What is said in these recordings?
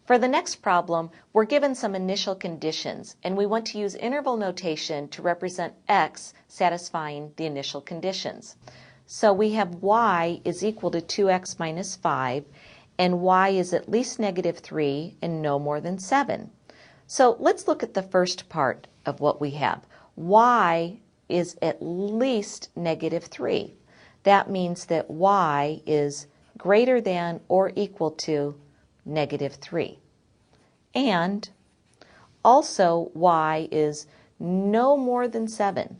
For the next problem, we're given some initial conditions, and we want to use interval notation to represent x satisfying the initial conditions. So we have y is equal to 2x minus 5, and y is at least negative 3 and no more than 7. So let's look at the first part of what we have. Y is at least negative 3. That means that y is greater than or equal to negative 3. And also y is no more than 7.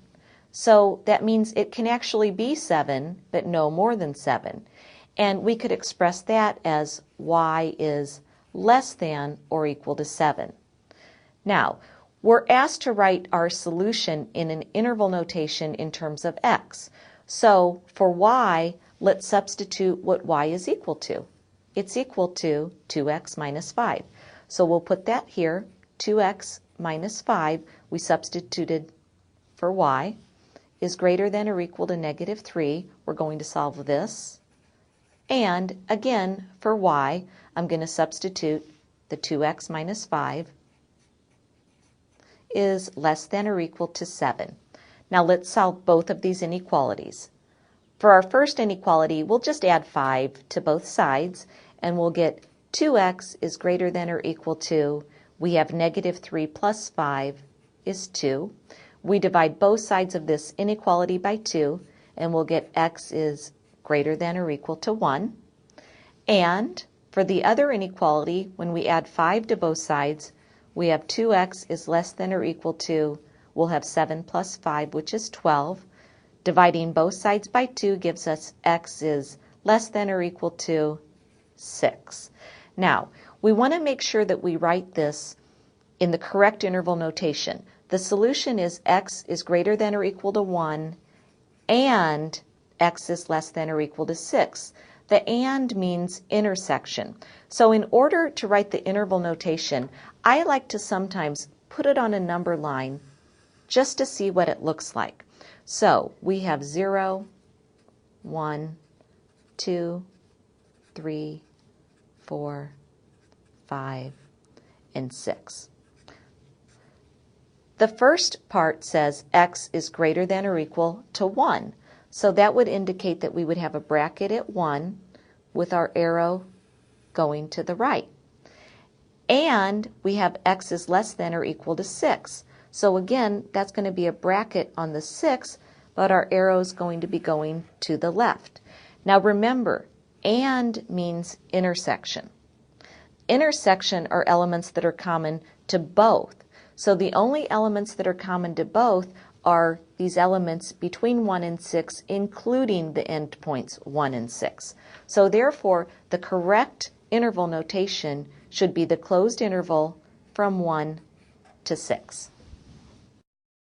So that means it can actually be 7, but no more than 7. And we could express that as y is less than or equal to 7. Now, we're asked to write our solution in an interval notation in terms of x. So for y, let's substitute what y is equal to. It's equal to 2x minus 5. So we'll put that here, 2x minus 5, we substituted for y, is greater than or equal to negative 3. We're going to solve this. And again, for y, I'm going to substitute the 2x minus 5 is less than or equal to 7. Now let's solve both of these inequalities. For our first inequality, we'll just add 5 to both sides, and we'll get 2x is greater than or equal to, we have negative 3 plus 5 is 2. We divide both sides of this inequality by 2, and we'll get x is greater than or equal to 1. And for the other inequality, when we add 5 to both sides, we have 2x is less than or equal to, we'll have 7 plus 5, which is 12. Dividing both sides by 2 gives us x is less than or equal to 6. Now, we want to make sure that we write this in the correct interval notation. The solution is x is greater than or equal to 1 and x is less than or equal to 6. The and means intersection. So in order to write the interval notation, I like to sometimes put it on a number line just to see what it looks like. So we have 0, 1, 2, 3, 4, 5, and 6. The first part says x is greater than or equal to 1. So that would indicate that we would have a bracket at 1 with our arrow going to the right. And we have x is less than or equal to 6. So again, that's going to be a bracket on the 6, but our arrow is going to be going to the left. Now remember, and means intersection. Intersection are elements that are common to both. So the only elements that are common to both are these elements between 1 and 6, including the endpoints 1 and 6. So therefore, the correct interval notation should be the closed interval from 1 to 6.